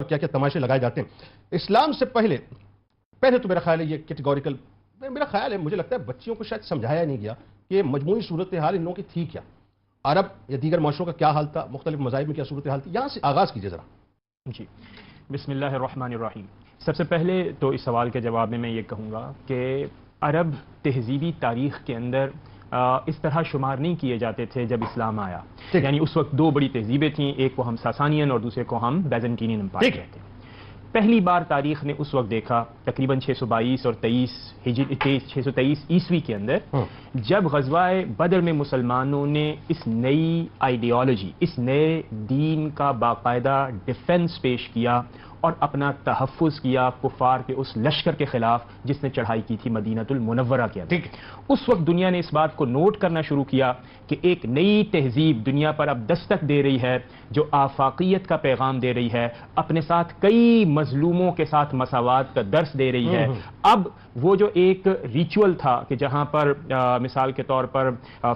کیا کیا تماشے لگائے جاتے ہیں اسلام سے پہلے تو میرا خیال ہے یہ کیٹیگوریکل، میرا خیال ہے، مجھے لگتا ہے بچیوں کو شاید سمجھایا نہیں گیا کہ مجموعی صورتحال ان لوگوں کی تھی کیا، عرب یا دیگر معاشروں کا کیا حال تھا، مختلف مذاہب میں کیا صورتحال تھی. یہاں سے آغاز کیجئے ذرا. جی بسم اللہ الرحمن الرحیم. سب سے پہلے تو اس سوال کے جواب میں یہ کہوں گا کہ عرب تہذیبی تاریخ کے اندر اس طرح شمار نہیں کیے جاتے تھے جب اسلام آیا. یعنی اس وقت دو بڑی تہذیبیں تھیں، ایک کو ہم ساسانین اور دوسرے کو ہم بیزنٹینین امپائر کہتے ہیں. پہلی بار تاریخ نے اس وقت دیکھا تقریباً 622 اور 623 عیسوی کے اندر جب غزوہ بدر میں مسلمانوں نے اس نئی آئیڈیالوجی، اس نئے دین کا باقاعدہ ڈیفنس پیش کیا اور اپنا تحفظ کیا کفار کے اس لشکر کے خلاف جس نے چڑھائی کی تھی مدینہ المنورہ کے اندر. اس وقت دنیا نے اس بات کو نوٹ کرنا شروع کیا کہ ایک نئی تہذیب دنیا پر اب دستک دے رہی ہے جو آفاقیت کا پیغام دے رہی ہے، اپنے ساتھ کئی مظلوموں کے ساتھ مساوات کا درس دے رہی ہے. اب وہ جو ایک ریچول تھا کہ جہاں پر مثال کے طور پر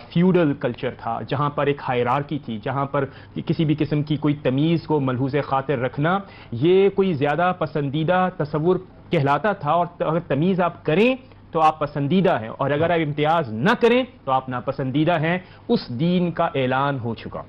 فیوڈل کلچر تھا، جہاں پر ایک ہائرارکی تھی، جہاں پر کسی بھی قسم کی کوئی تمیز کو ملحوظ خاطر رکھنا یہ کوئی زیادہ پسندیدہ تصور کہلاتا تھا. اور اگر تمیز آپ کریں تو آپ پسندیدہ ہیں اور اگر آپ امتیاز نہ کریں تو آپ ناپسندیدہ ہیں. اس دین کا اعلان ہو چکا.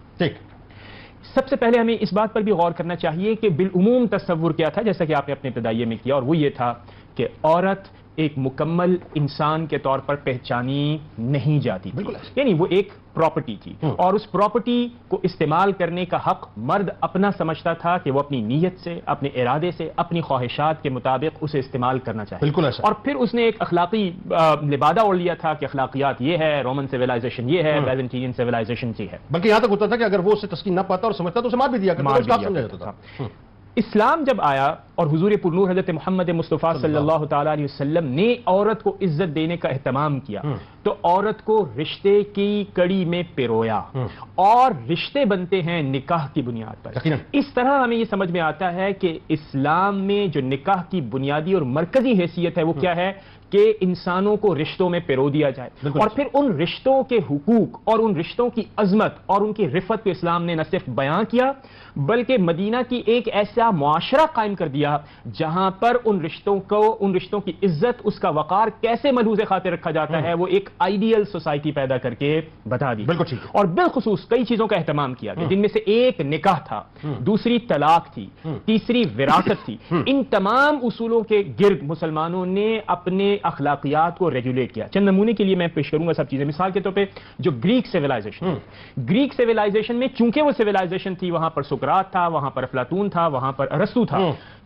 سب سے پہلے ہمیں اس بات پر بھی غور کرنا چاہیے کہ بالعموم تصور کیا تھا، جیسا کہ آپ نے اپنے ابتدائیے میں کیا، اور وہ یہ تھا کہ عورت ایک مکمل انسان کے طور پر پہچانی نہیں جاتی تھی. یعنی وہ ایک پراپرٹی تھی اور اس پراپرٹی کو استعمال کرنے کا حق مرد اپنا سمجھتا تھا کہ وہ اپنی نیت سے، اپنے ارادے سے، اپنی خواہشات کے مطابق اسے استعمال کرنا چاہے. اور پھر اس نے ایک اخلاقی لبادہ اوڑھ لیا تھا کہ اخلاقیات یہ ہے، رومن سیولائزیشن یہ ہے، بیزنٹین سیولائزیشن یہ ہے. بلکہ یہاں تک ہوتا تھا کہ اگر وہ اسے تسکین نہ پاتا اور سمجھتا تو اسے مار بھی دیا کرتا. اسلام جب آیا اور حضور پرنور حضرت محمد مصطفیٰ صلی اللہ تعالیٰ علیہ وسلم نے عورت کو عزت دینے کا اہتمام کیا تو عورت کو رشتے کی کڑی میں پرویا. اور رشتے بنتے ہیں نکاح کی بنیاد پر. اس طرح ہمیں یہ سمجھ میں آتا ہے کہ اسلام میں جو نکاح کی بنیادی اور مرکزی حیثیت ہے وہ کیا ہے کہ انسانوں کو رشتوں میں پیرو دیا جائے اور پھر ان رشتوں کے حقوق اور ان رشتوں کی عظمت اور ان کی رفت کو اسلام نے نہ صرف بیان کیا بلکہ مدینہ کی ایک ایسا معاشرہ قائم کر دیا جہاں پر ان رشتوں کی عزت، اس کا وقار کیسے ملحوظ خاطر رکھا جاتا ہے وہ ایک آئیڈیل سوسائٹی پیدا کر کے بتا دی. اور بالخصوص کئی چیزوں کا اہتمام کیا جن میں سے ایک نکاح تھا، دوسری طلاق تھی، تیسری وراثت تھی. ان تمام اصولوں کے گرد مسلمانوں نے اپنے اخلاقیات کو ریگولیٹ کیا. چند نمونے کے لیے میں پیش کروں گا سب چیزیں. مثال کے طور پہ جو گریک سیولائزیشن میں چونکہ وہ سیولائزیشن تھی، وہاں پر سقراط تھا، وہاں پر افلاطون تھا، وہاں پر ارسطو تھا،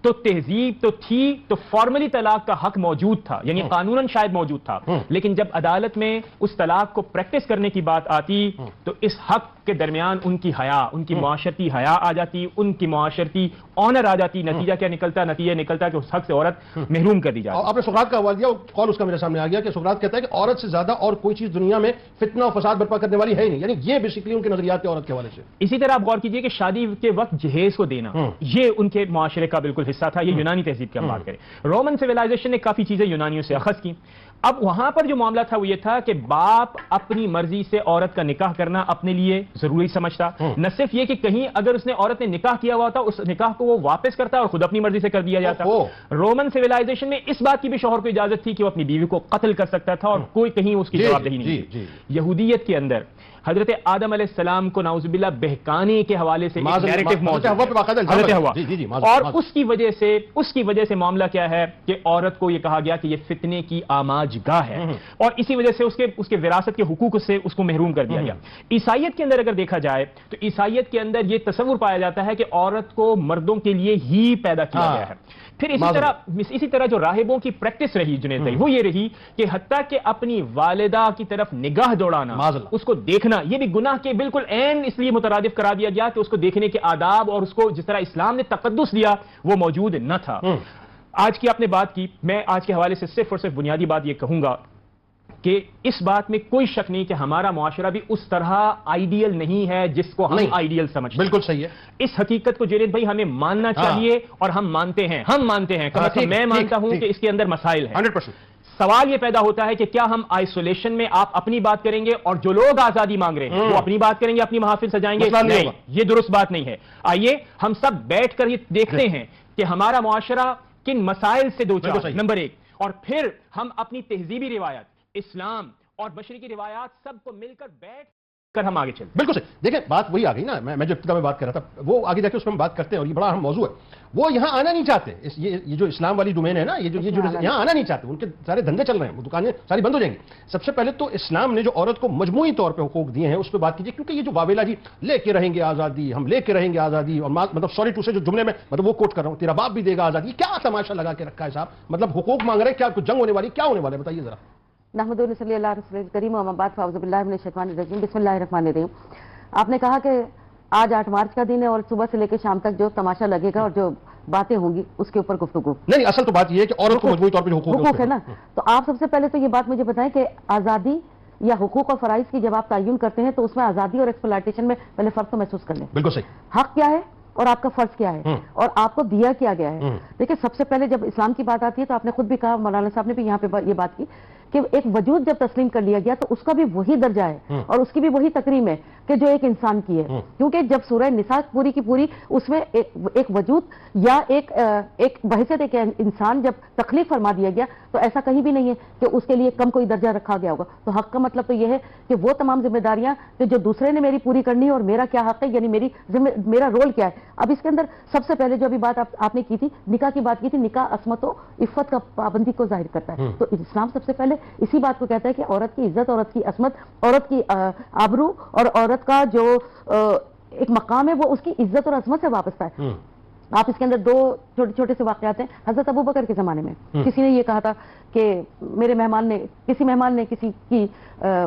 تو تہذیب تو تھی، تو فارملی طلاق کا حق موجود تھا، یعنی قانوناً شاید موجود تھا. لیکن جب عدالت میں اس طلاق کو پریکٹس کرنے کی بات آتی تو اس حق کے درمیان ان کی حیا، ان کی معاشرتی حیا آ جاتی، ان کی معاشرتی آنر آ جاتی. نتیجہ کیا نکلتا؟ نتیجہ نکلتا کہ اس حق سے عورت محروم کر دی جاتی. آپ نے سقراط کا حوالہ دیا، قول اس کا میرے سامنے آ گیا کہ سقراط کہتا ہے کہ عورت سے زیادہ اور کوئی چیز دنیا میں فتنہ و فساد برپا کرنے والی ہے ہی نہیں. یعنی یہ بیسیکلی ان کے نظریات کے عورت کے حوالے سے. اسی طرح آپ غور کیجئے کہ شادی کے وقت جہیز کو دینا یہ ان کے معاشرے کا بالکل حصہ تھا. یہ یونانی تہذیب کی ہم بات کریں. رومن سیولائزیشن نے کافی چیزیں یونانیوں سے اخذ کی. اب وہاں پر جو معاملہ تھا وہ یہ تھا کہ باپ اپنی مرضی سے عورت کا نکاح کرنا اپنے لیے ضروری سمجھتا. نہ صرف یہ کہ کہیں اگر اس نے عورت نے نکاح کیا ہوا تھا اس نکاح کو وہ واپس کرتا اور خود اپنی مرضی سے کر دیا جاتا. رومن سیولائزیشن میں اس بات کی بھی شوہر کو اجازت تھی کہ وہ اپنی بیوی کو قتل کر سکتا تھا اور کوئی کہیں اس کی جواب دہی نہیں تھی. یہودیت کے اندر حضرت آدم علیہ السلام کو نعوذ باللہ بہکانے کے حوالے سے نیریٹو موجود ہے اور اس کی وجہ سے معاملہ کیا ہے کہ عورت کو یہ کہا گیا کہ یہ فتنے کی آماج گاہ ہے اور اسی وجہ سے اس کے وراثت کے حقوق سے اس کو محروم کر دیا گیا. عیسائیت کے اندر اگر دیکھا جائے تو عیسائیت کے اندر یہ تصور پایا جاتا ہے کہ عورت کو مردوں کے لیے ہی پیدا کیا گیا ہے. پھر اسی طرح جو راہبوں کی پریکٹس رہی جنید بھائی وہ یہ رہی کہ حتیٰ کہ اپنی والدہ کی طرف نگاہ دوڑانا، اس کو دیکھنا، یہ بھی گناہ کے بالکل عین اس لیے مترادف کرا دیا گیا کہ اس کو دیکھنے کے آداب اور اس کو جس طرح اسلام نے تقدس دیا وہ موجود نہ تھا. آج کی آپ نے بات کی، میں آج کے حوالے سے صرف اور صرف بنیادی بات یہ کہوں گا کہ اس بات میں کوئی شک نہیں کہ ہمارا معاشرہ بھی اس طرح آئیڈیل نہیں ہے جس کو ہم آئیڈیل سمجھتے ہیں. بالکل صحیح ہے. اس حقیقت کو جنید بھائی ہمیں ماننا چاہیے اور ہم مانتے ہیں. میں مانتا ہوں کہ اس کے اندر مسائل ہیں. 100%. سوال یہ پیدا ہوتا ہے کہ کیا ہم آئسولیشن میں آپ اپنی بات کریں گے اور جو لوگ آزادی مانگ رہے ہیں وہ اپنی بات کریں گے، اپنی محافل سجائیں گے؟ نہیں، یہ درست بات نہیں ہے. آئیے ہم سب بیٹھ کر یہ دیکھتے ہیں کہ ہمارا معاشرہ کن مسائل سے دو بالکل چار، صحیح۔ نمبر ایک، اور پھر ہم اپنی تہذیبی روایات، اسلام اور مشرقی روایات سب کو مل کر بیٹھ کر ہم آگے چلتے ہیں۔ بالکل صحیح۔ دیکھیں بات وہی آ گئی نا، میں جو ابتدا میں بات کر رہا تھا وہ آگے جا کے اس میں ہم بات کرتے ہیں، اور یہ بڑا اہم موضوع ہے۔ وہ یہاں آنا نہیں چاہتے، یہ جو اسلام والی ڈومین ہے نا، یہ جو یہاں آنا نہیں چاہتے، ان کے سارے دھندے چل رہے ہیں، وہ دکانیں ساری بند ہو جائیں گی۔ سب سے پہلے تو اسلام نے جو عورت کو مجموعی طور پہ حقوق دیے ہیں اس پہ بات کیجیے، کیونکہ یہ جو واویلا جی لے کے رہیں گے آزادی، ہم لے کے رہیں گے آزادی، اور مطلب سوری ٹو سے جو جملے میں مطلب وہ کوٹ کر رہا ہوں، تیرا باپ بھی دے گا آزادی، کیا تماشا لگا کے رکھا ہے صاحب؟ مطلب حقوق مانگ رہے ہیں، کیا کچھ جنگ ہونے والی، کیا ہونے والا ہے بتائیے ذرا۔ نحمد و صلی اللہ رسول کریم و اما بعد فاعوذ باللہ من الشیطان الرجیم بسم اللہ الرحمن الرحیم۔ آپ نے کہا کہ آج 8 مارچ کا دن ہے اور صبح سے لے کے شام تک جو تماشا لگے گا اور جو باتیں ہوں گی اس کے اوپر گفتگو نہیں اصل تو بات یہ ہے کہ عورت کو مجموعی طور پہ حقوق ہے نا۔ تو آپ سب سے پہلے تو یہ بات مجھے بتائیں کہ آزادی یا حقوق اور فرائض کی جب آپ تعین کرتے ہیں تو اس میں آزادی اور ایکسپلائٹیشن میں پہلے فرق تو محسوس کر لیں۔ بالکل صحیح۔ حق کیا ہے اور آپ کا فرض کیا ہے اور آپ کو دیا کیا گیا ہے۔ دیکھیں سب سے پہلے جب اسلام کی بات آتی ہے تو آپ نے خود بھی کہا، مولانا صاحب نے بھی یہاں پہ یہ بات کی کہ ایک وجود جب تسلیم کر لیا گیا تو اس کا بھی وہی درجہ ہے اور اس کی بھی وہی تکریم ہے کہ جو ایک انسان کی ہے، کیونکہ جب سورہ نساء پوری کی پوری اس میں ایک وجود یا ایک بحثیت ایک انسان جب تخلیق فرما دیا گیا تو ایسا کہیں بھی نہیں ہے کہ اس کے لیے کم کوئی درجہ رکھا گیا ہوگا۔ تو حق کا مطلب تو یہ ہے کہ وہ تمام ذمہ داریاں کہ جو دوسرے نے میری پوری کرنی ہے اور میرا کیا حق ہے، یعنی میرا رول کیا ہے۔ اب اس کے اندر سب سے پہلے جو ابھی بات آپ نے کی تھی، نکاح کی بات کی تھی، نکاح عصمت و عفت کا پابندی کو ظاہر کرتا ہے۔ تو اسلام سب سے پہلے اسی بات کو کہتا ہے کہ عورت کی عزت، عورت کی عصمت، عورت کی آبرو اور عورت کا جو ایک مقام ہے وہ اس کی عزت اور عصمت سے وابستہ ہے۔ آپ اس کے اندر 2 چھوٹے چھوٹے سے واقعات ہیں۔ حضرت ابوبکر کے زمانے میں کسی نے یہ کہا تھا کہ کسی مہمان نے کسی کی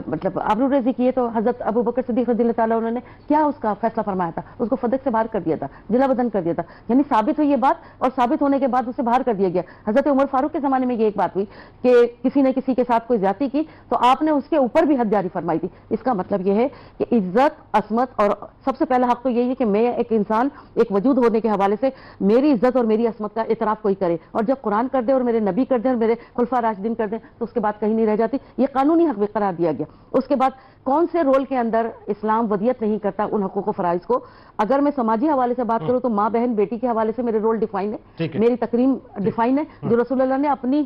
مطلب آبرو ریزی کی ہے، تو حضرت ابوبکر صدیق رضی اللہ تعالیٰ انہوں نے کیا اس کا فیصلہ فرمایا تھا؟ اس کو فدق سے باہر کر دیا تھا، جلا بدن کر دیا تھا، یعنی ثابت ہوئی یہ بات اور ثابت ہونے کے بعد اسے باہر کر دیا گیا۔ حضرت عمر فاروق کے زمانے میں یہ ایک بات ہوئی کہ کسی نے کسی کے ساتھ کوئی زیادتی کی تو آپ نے اس کے اوپر بھی حد جاری فرمائی تھی۔ اس کا مطلب یہ ہے کہ عزت، عصمت اور سب سے پہلا حق تو یہی ہے کہ میں ایک انسان، ایک وجود ہونے کے حوالے سے میری عزت اور میری عصمت کا اعتراف کوئی کرے، اور جب قرآن کر دے اور میرے نبی کر دیں اور میرے خلفاء راشدین کر دیں تو اس کے بعد کہیں نہیں رہ جاتی۔ یہ قانونی حق بھی قرار دیا گیا۔ اس کے بعد کون سے رول کے اندر اسلام ودیت نہیں کرتا ان حقوق و فرائض کو؟ اگر میں سماجی حوالے سے بات کروں تو ماں بہن بیٹی کے حوالے سے میرے رول ڈیفائن ہے، میری تکریم ڈیفائن ہے، جو رسول اللہ نے اپنی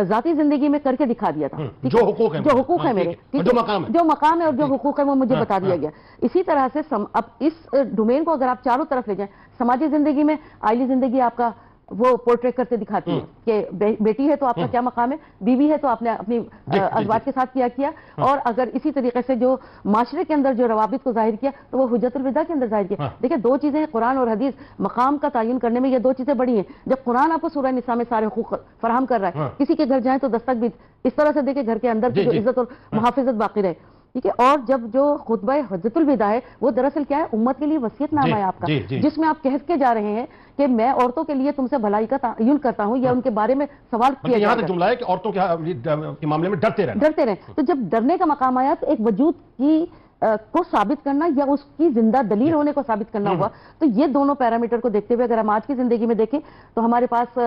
ذاتی زندگی میں کر کے دکھا دیا تھا۔ جو حقوق ہے میرے، جو مقام ہے اور جو حقوق ہے وہ مجھے بتا دیا گیا۔ اسی طرح سے اب اس ڈومین کو اگر آپ چاروں طرف لے جائیں، سماجی زندگی میں آئلی زندگی آپ کا وہ پورٹریٹ کرتے دکھاتی ہے کہ بیٹی ہے تو آپ کا کیا مقام ہے، بیوی ہے تو آپ نے اپنی ازواج کے ساتھ کیا، اور اگر اسی طریقے سے جو معاشرے کے اندر جو روابط کو ظاہر کیا تو وہ حجت الوداع کے اندر ظاہر کیا۔ دیکھیں 2 چیزیں ہیں، قرآن اور حدیث مقام کا تعین کرنے میں، یہ 2 چیزیں بڑی ہیں۔ جب قرآن آپ کو سورہ نساء میں سارے حقوق فراہم کر رہا ہے، کسی کے گھر جائیں تو دستک بھی اس طرح سے دے کہ گھر کے اندر کی جو عزت اور محافظت باقی رہے، ٹھیک ہے۔ اور جب جو خطبہ حجت الوداع ہے وہ دراصل کیا ہے؟ امت کے لیے وصیت نامہ ہے آپ کا، جس میں آپ کہہ کے جا رہے ہیں کہ میں عورتوں کے لیے تم سے بھلائی کا تعین کرتا ہوں یا ان کے بارے میں سوال کیا یہاں تک جملہ ہے کہ عورتوں کے معاملے میں ڈرتے رہیں۔ تو جب ڈرنے کا مقام آیا تو ایک وجود کی کو ثابت کرنا یا اس کی زندہ دلیل ہونے کو ثابت کرنا ہوا، تو یہ دونوں پیرامیٹر کو دیکھتے ہوئے اگر ہم آج کی زندگی میں دیکھیں تو ہمارے پاس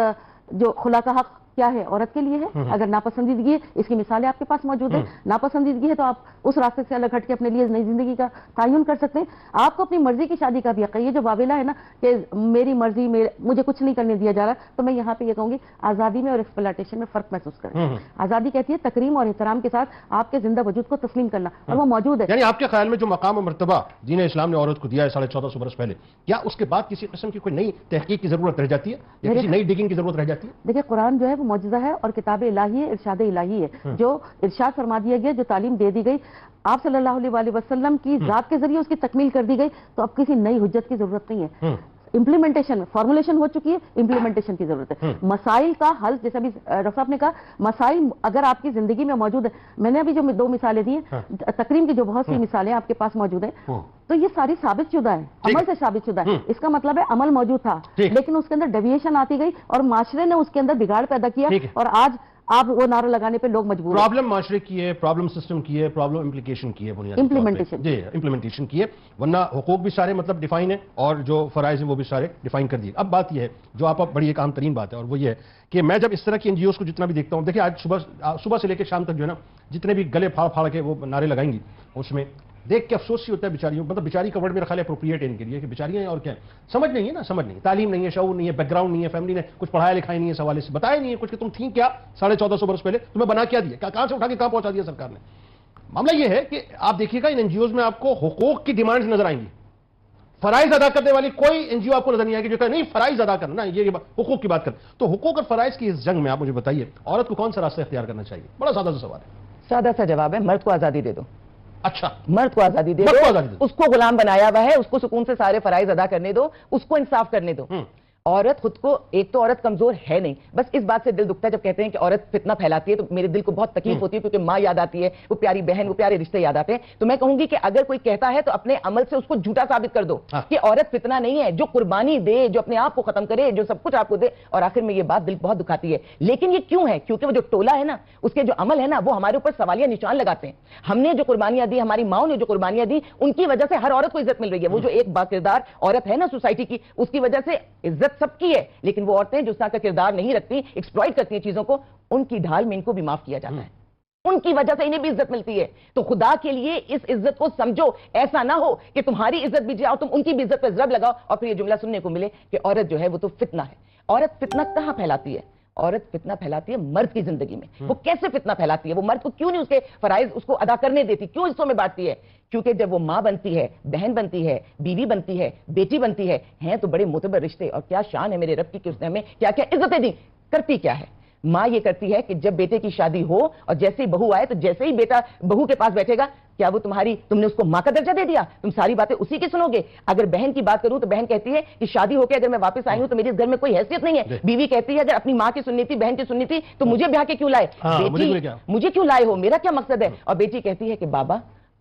جو خلا کا حق کیا ہے؟ عورت کے لیے ہے۔ اگر ناپسندیدگی ہے، اس کی مثالیں آپ کے پاس موجود ہیں، ناپسندیدگی ہے تو آپ اس راستے سے الگ ہٹ کے اپنے لیے نئی زندگی کا تعین کر سکتے ہیں۔ آپ کو اپنی مرضی کی شادی کا بھی حق ہے۔ یہ جو واویلا ہے نا کہ میری مرضی، مجھے کچھ نہیں کرنے دیا جا رہا، تو میں یہاں پہ یہ کہوں گی آزادی میں اور ایکسپلائٹیشن میں فرق محسوس کریں۔ آزادی کہتی ہے تکریم اور احترام کے ساتھ آپ کے زندہ وجود کو تسلیم کرنا، اور وہ موجود ہے۔ یعنی آپ کے خیال میں جو مقام و مرتبہ دین اسلام نے عورت کو دیا ہے 1450 برس پہلے، کیا اس کے بعد کسی قسم کی کوئی نئی تحقیق کی ضرورت رہ جاتی ہے یا کسی نئی ڈگنگ کی ضرورت رہ جاتی ہے؟ دیکھیں قرآن جو ہے وہ معجزہ ہے اور کتاب الہی ہے، ارشاد الہی ہے، جو ارشاد فرما دیا گیا، جو تعلیم دے دی گئی آپ صلی اللہ علیہ وسلم کی ذات کے ذریعے اس کی تکمیل کر دی گئی، تو اب کسی نئی حجت کی ضرورت نہیں ہے۔ امپلیمنٹیشن، فارمولیشن ہو چکی ہے، امپلیمنٹیشن کی ضرورت ہے۔ مسائل کا حل، جیسے ابھی ڈاکٹر صاحب نے کہا، مسائل اگر آپ کی زندگی میں موجود ہے، میں نے ابھی جو 2 مثالیں دی ہیں، تکریم کی جو بہت سی مثالیں آپ کے پاس موجود ہیں، تو یہ ساری ثابت شدہ ہے، عمل سے ثابت شدہ ہے۔ اس کا مطلب ہے عمل موجود تھا لیکن اس کے اندر ڈیویشن آتی گئی اور معاشرے نے اس کے اندر بگاڑ پیدا کیا، اور آج آپ وہ نعرہ لگانے پہ لوگ مجبور ہیں۔ پرابلم معاشرے کی ہے، پرابلم سسٹم کی ہے، پرابلم امپلیکیشن کی ہے، بنیادی امپلیمنٹیشن کی ہے، ورنہ حقوق بھی سارے مطلب ڈیفائن ہے اور جو فرائض ہیں وہ بھی سارے ڈیفائن کر دیے۔ اب بات یہ ہے جو آپ بڑی ایک اہم ترین بات ہے، اور وہ یہ ہے کہ میں جب اس طرح کی NGOs کو جتنا بھی دیکھتا ہوں، دیکھیں آج صبح سے لے کے شام تک جو ہے نا، جتنے بھی گلے پھاڑ پھاڑ کے وہ نعرے لگائیں گی، اس میں دیکھ کے افسوس ہی ہوتا ہے بیچاریوں، مطلب بیچاری کا ورڈ میرا خیال ہے اپروپریٹ ہے ان کے لیے کہ بیچاریاں ہیں اور کیا ہیں، سمجھ نہیں ہے نا، سمجھ نہیں، تعلیم نہیں ہے، شعور نہیں ہے، بیک گراؤنڈ نہیں ہے، فیملی نے کچھ پڑھایا لکھایا نہیں ہے، اس حوالے سے بتایا نہیں ہے کچھ کہ تم تھیں کیا 1450 برس پہلے، تمہیں بنا کیا دیا، کہاں سے اٹھا کے کہاں پہنچا دیا سرکار نے۔ معاملہ یہ ہے کہ آپ دیکھیے گا ان این جی اوز میں آپ کو حقوق کی ڈیمانڈز نظر آئیں گی، فرائض ادا کرنے والی کوئی این جی او آپ کو نظر نہیں آئے گی جو کہ نہیں فرائض ادا کرنا، یہ حقوق کی بات کریں۔ تو حقوق اور فرائض کی اس جنگ میں آپ مجھے بتائیے عورت کو کون سا راستہ اختیار کرنا چاہیے؟ بڑا سادہ سا سوال ہے۔ سادہ سا جواب ہے، مرد کو آزادی دے دو۔ اچھا، مرد کو آزادی دے دو، اس کو غلام بنایا ہوا ہے، اس کو سکون سے سارے فرائض ادا کرنے دو، اس کو انصاف کرنے دو۔ عورت خود کو، ایک تو عورت کمزور ہے نہیں، بس اس بات سے دل دکھتا ہے جب کہتے ہیں کہ عورت فتنہ پھیلاتی ہے، تو میرے دل کو بہت تکلیف ہوتی ہے کیونکہ ماں یاد آتی ہے، وہ پیاری بہن، وہ پیارے رشتے یاد آتے ہیں۔ تو میں کہوں گی کہ اگر کوئی کہتا ہے تو اپنے عمل سے اس کو جھوٹا ثابت کر دو کہ عورت فتنہ نہیں ہے، جو قربانی دے، جو اپنے آپ کو ختم کرے، جو سب کچھ آپ کو دے۔ اور آخر میں یہ بات دل بہت دکھاتی ہے، لیکن یہ کیوں ہے؟ کیونکہ وہ جو ٹولہ ہے نا، اس کے جو عمل ہے نا، وہ ہمارے اوپر سوالیہ نشان لگاتے ہیں۔ ہم نے جو قربانیاں دی، ہماری ماؤں نے جو قربانیاں دی، ان کی وجہ سے ہر عورت کو عزت مل رہی ہے۔ وہ جو ایک باکردار عورت ہے نا سوسائٹی کی، اس کی وجہ سے عزت سب کی ہے، لیکن وہ عورتیں جو اس طرح کا کردار نہیں رکھتی، ایکسپلائٹ کرتی ہیں چیزوں کو، ان کی ڈھال میں ان کو بھی معاف کیا جاتا ہے، ان کی وجہ سے انہیں بھی عزت ملتی ہے۔ تو خدا کے لیے اس عزت کو سمجھو، ایسا نہ ہو کہ تمہاری عزت بھی جائے اور تم ان کی بھی عزت پہ ضرب لگاؤ اور پھر یہ جملہ سننے کو ملے کہ عورت جو ہے وہ تو فتنہ ہے۔ عورت فتنہ کہاں پھیلاتی ہے؟ عورت فتنہ پھیلاتی ہے مرد کی زندگی میں۔ وہ کیسے فتنہ پھیلاتی ہے؟ وہ مرد کو کیوں نہیں اس کے فرائض اس کو ادا کرنے دیتی، کیوں حصوں میں بانٹتی ہے؟ کیونکہ جب وہ ماں بنتی ہے، بہن بنتی ہے، بیوی بنتی ہے، بیٹی بنتی ہے، ہیں تو بڑے معتبر رشتے، اور کیا شان ہے میرے رب کی کہ اس نے ہمیں کیا کیا عزتیں دی۔ کرتی کیا ہے ماں؟ یہ کرتی ہے کہ جب بیٹے کی شادی ہو اور جیسے ہی بہو آئے تو جیسے ہی بیٹا بہو کے پاس بیٹھے گا، کیا وہ تم نے اس کو ماں کا درجہ دے دیا؟ تم ساری باتیں اسی کی سنو گے۔ اگر بہن کی بات کروں تو بہن کہتی ہے کہ شادی ہو کے اگر میں واپس آئی ہوں تو میرے اس گھر میں کوئی حیثیت نہیں ہے۔ بیوی کہتی ہے اگر اپنی ماں کی سننی تھی، بہن کی سننی تھی تو مجھے بیاہ کے کیوں لائے؟ مجھے کیوں لائے ہو؟ میرا کیا مقصد ہے؟ اور بیٹی کہتی ہے کہ بابا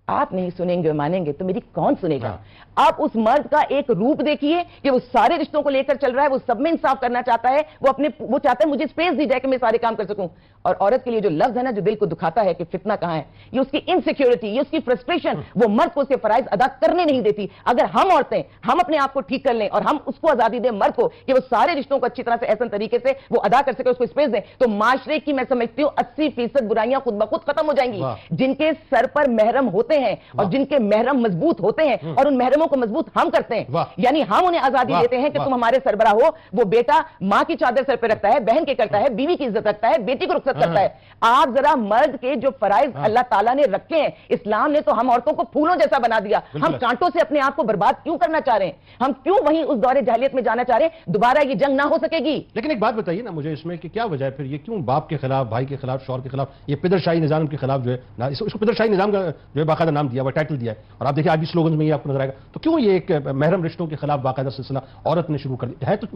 آپ نہیں سنیں گے مانیں گے تو میری کون سنے گا؟ آپ اس مرد کا ایک روپ دیکھیے کہ وہ سارے رشتوں کو لے کر چل رہا ہے، وہ سب میں انصاف کرنا چاہتا ہے، وہ چاہتا ہے مجھے اسپیس دی جائے کہ میں سارے کام کر سکوں۔ اور عورت کے لیے جو لفظ ہے نا جو دل کو دکھاتا ہے کہ فتنہ کہاں ہے، یہ اس کی انسیکیورٹی، یہ اس کی فرسٹریشن، وہ مرد کو اس کے فرائض ادا کرنے نہیں دیتی۔ اگر ہم عورتیں ہم اپنے آپ کو ٹھیک کر لیں اور ہم اس کو آزادی دیں مرد کو کہ وہ سارے رشتوں کو اچھی طرح سے احسن طریقے سے وہ ادا کر سکے، اس کو اسپیس دیں، تو معاشرے کی میں سمجھتی ہوں 80% برائیاں خود بخود ختم ہو جائیں گی۔ جن کے سر پر محرم ہوتے ہیں اور جن کے محرم مضبوط ہوتے ہیں اور ان محرموں کو مضبوط ہم کرتے ہیں، یعنی ہم انہیں آزادی دیتے ہیں کہ تم ہمارے سربراہ ہو۔ وہ بیٹا ماں کی چادر سر پہ رکھتا ہے، بہن کے کرتا ہے، بیوی کی عزت رکھتا ہے، بیٹی کو رخصت کرتا ہے۔ آپ ذرا مرد کے جو فرائض اللہ تعالیٰ نے رکھے ہیں، اسلام نے تو ہم عورتوں کو پھولوں جیسا بنا دیا۔ ہم کانٹوں سے اپنے آپ کو برباد کیوں کرنا چاہ رہے ہیں؟ ہم کیوں وہیں اس دور جاہلیت میں جانا چاہ رہے ہیں؟ دوبارہ یہ جنگ نہ ہو سکے گی۔ لیکن ایک بات بتائیے نا مجھے اس میں کہ کیا وجہ ہے پھر یہ کیوں باپ کے خلاف، بھائی کے خلاف، شوہر کے خلاف، یہ پدر شاہی نظام کے خلاف جو ہے اس کو پدر شاہی نظام کا جو ہے باقاعدہ نام دیا ہوا، ٹائٹل دیا ہے، اور آپ دیکھیں آج بھی سلوگنز میں یہ آپ کو نظر آئے گا۔ تو کیوں یہ ایک محرم رشتوں کے خلاف باقاعدہ سلسلہ عورت نے شروع کر دیا ہے؟ تو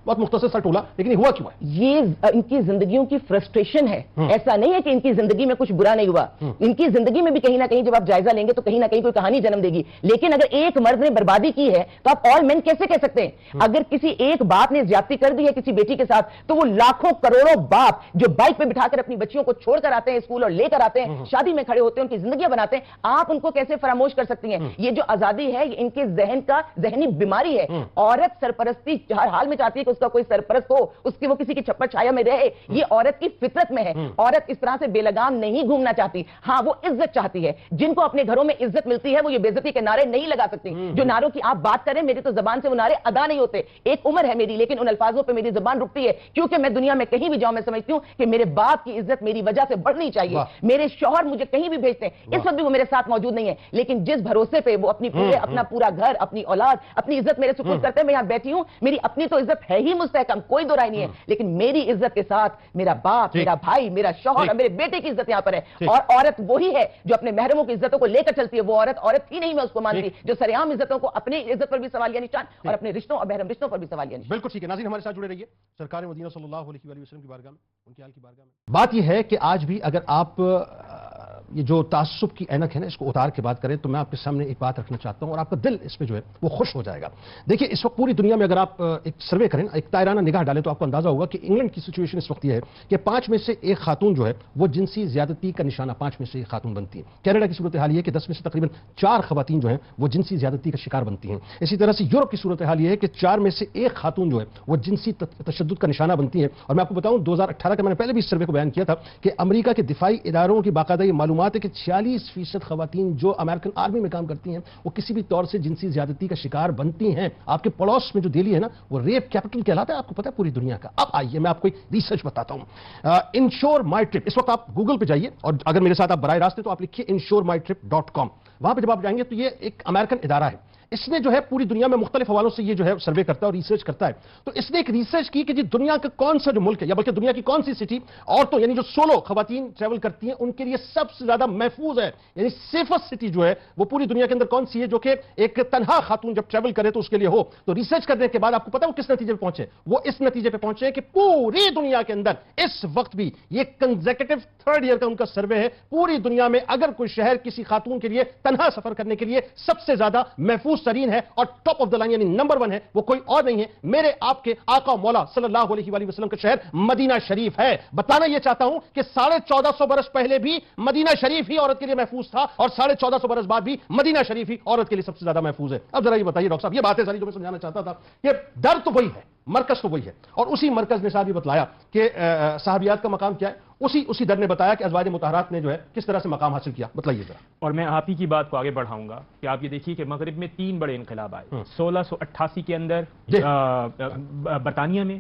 بہت مختصر سا ٹولہ، لیکن یہ ہوا کیوں ہے؟ یہ ان کی زندگیوں کی فرسٹریشن ہے۔ ایسا نہیں ہے کہ ان کی زندگی میں کچھ برا نہیں ہوا، ان کی زندگی میں بھی کہیں نہ کہیں جب آپ جائزہ لیں گے تو کہیں نہ کہیں کوئی کہانی جنم دے گی۔ لیکن اگر ایک مرد نے بربادی کی ہے تو آپ آل مین کیسے کہہ سکتے ہیں؟ اگر کسی ایک باپ نے زیادتی کر دی ہے کسی بیٹی کے ساتھ تو وہ لاکھوں کروڑوں باپ جو بائک پہ بٹھا کر اپنی بچیوں کو چھوڑ کر آتے ہیں اسکول اور لے کر آتے ہیں، شادی میں کھڑے ہوتے ہیں، ان کی زندگیاں بناتے ہیں، آپ ان کو کیسے فراموش کر سکتی ہیں؟ یہ جو آزادی ہے یہ ان کے ذہن کا ذہنی بیماری ہے۔ عورت سرپرستی ہر حال میں چاہتی ہے کہ اس کا کوئی سرپرست ہو، اس کی وہ کسی کی چھپر چھایا میں رہے، یہ عورت کی فطرت میں ہے۔ عورت اس طرح سے بے لگام نہیں گھومنا چاہتی، ہاں وہ عزت چاہتی ہے۔ جن کو اپنے گھروں میں عزت ملتی ہے وہ یہ بے عزتی کے نعرے نہیں لگا سکتی۔ جو نعروں کی آپ بات کریں میری تو زبان سے وہ نعرے ادا نہیں ہوتے۔ ایک عمر ہے میری لیکن ان الفاظوں پہ میری زبان رکتی ہے کیونکہ میں دنیا میں کہیں بھی جاؤں میں سمجھتی ہوں کہ میرے باپ کی عزت میری وجہ سے بڑھنی چاہیے۔ میرے شوہر مجھے کہیں بھی بھیجتے ہیں، اس وقت بھی وہ میرے ساتھ موجود نہیں ہے، لیکن جس بھروسے پہ وہ اپنا پورا گھر، اپنی اولاد، اپنی عزت میرے سپرد کرتے ہیں، میں یہاں بیٹھی ہوں، میری اپنی تو عزت ہے ہی مستحکم، کوئی دو رائے نہیں ہے، لیکن میری عزت کے ساتھ میرا باپ، میرا بھائی، میرا شوہر اور میرے بیٹے کی عزت یہاں پر ہے۔ اور عورت وہی ہے جو اپنے محرموں کی عزتوں کو لے کر چلتی ہے۔ وہ عورت ہی نہیں میں اس کو مانتی جو سرعام عزتوں کو، اپنی عزت پر بھی سوالیہ نشان اور اپنے رشتوں اور محرم رشتوں پر بھی سوالیہ نشان۔ بالکل ٹھیک ہے ناظرین، ہمارے ساتھ جڑے رہیے سرکار مدینہ صلی اللہ علیہ وآلہ وسلم کی بارگاہ میں، ان کے حال کی بارگاہ میں۔ بات یہ ہے کہ آج بھی اگر آپ یہ جو تعصب کی اینک ہے نا اس کو اتار کے بات کریں تو میں آپ کے سامنے ایک بات رکھنا چاہتا ہوں اور آپ کا دل اس پہ جو ہے وہ خوش ہو جائے گا۔ دیکھیے اس وقت پوری دنیا میں اگر آپ ایک سروے کریں، ایک دائرانہ نگاہ ڈالیں تو آپ کو اندازہ ہوگا کہ انگلینڈ کی سچویشن اس وقت یہ ہے کہ 5 میں سے 1 خاتون جو ہے وہ جنسی زیادتی کا نشانہ 5 میں سے 1 خاتون بنتی ہے۔ کینیڈا کی صورتحال یہ ہے کہ 10 میں سے تقریباً 4 خواتین جو ہیں وہ جنسی زیادتی کا شکار بنتی ہیں۔ اسی طرح سے یورپ کی صورتحال یہ ہے کہ 4 میں سے 1 خاتون جو ہے وہ جنسی تشدد کا نشانہ بنتی ہے۔ اور میں آپ کو بتاؤں 2018 کا میں نے پہلے بھی اس سروے کو بیان کیا تھا کہ امریکہ کے دفاعی اداروں کی باقاعدہ یہ معلومات ہے کہ 46% خواتین خواتین جو امریکن آرمی میں کام کرتی ہیں وہ کسی بھی طور سے جنسی زیادتی کا شکار بنتی ہیں. آپ کے پڑوس میں جو دہلی ہے نا وہ ریپ کیپٹل کہلاتا ہے, آپ کو پتا ہے پوری دنیا کا. اب آئیے میں آپ کو ایک ریسرچ بتاتا ہوں. انشور مائی ٹرپ, اس وقت آپ گوگل پہ جائیے اور اگر میرے ساتھ آپ براہ راست ہیں تو آپ لکھیے insuremytrip.com. وہاں پہ جب آپ جائیں گے تو یہ ایک امریکن ادارہ ہے. اس نے جو ہے پوری دنیا میں مختلف حوالوں سے یہ جو ہے سروے کرتا ہے اور ریسرچ کرتا ہے. تو اس نے ایک ریسرچ کی کہ جی دنیا کا کون سا جو ملک ہے یا بلکہ دنیا کی کون سی سٹی عورتوں یعنی جو سولو خواتین ٹریول کرتی ہیں ان کے لیے سب سے زیادہ محفوظ ہے, یعنی سیفسٹ سٹی جو ہے وہ پوری دنیا کے اندر کون سی ہے جو کہ ایک تنہا خاتون جب ٹریول کرے تو اس کے لیے ہو. تو ریسرچ کرنے کے بعد آپ کو پتا ہے وہ کس نتیجے پہ پہنچے, وہ اس نتیجے پہ پہنچے کہ پوری دنیا کے اندر اس وقت بھی یہ کنزیکٹو تھرڈ ایئر کا ان کا سروے ہے, پوری دنیا میں اگر کوئی شہر کسی خاتون کے لیے تنہا سفر کرنے کے لیے سب سے زیادہ محفوظ ترین ہے اور ٹاپ آف دا لائن یعنی نمبر 1 ہے, وہ کوئی اور نہیں ہے میرے آپ کے آقا مولا صلی اللہ علیہ وآلہ وسلم کا شہر مدینہ شریف ہے. بتانا یہ چاہتا ہوں کہ 1450 برس پہلے بھی مدینہ شریف ہی عورت کے لیے محفوظ تھا اور 1450 برس بعد بھی مدینہ شریف ہی عورت کے لیے سب سے زیادہ محفوظ ہے. اب ذرا یہ بتائیے ڈاکٹر صاحب, یہ باتیں ساری جو میں سمجھانا چاہتا تھا کہ در تو وہی ہے, مرکز تو وہی ہے, اور اسی مرکز نے صاحب یہ بتلایا کہ صحابیات کا مقام کیا ہے, اسی در نے بتایا کہ ازواج مطہرات نے جو ہے کس طرح سے مقام حاصل کیا. بتلائیے ذرا. اور میں آپ ہی کی بات کو آگے بڑھاؤں گا کہ آپ یہ دیکھیے کہ مغرب میں 3 بڑے انقلاب آئے. 1688 کے اندر برطانیہ میں,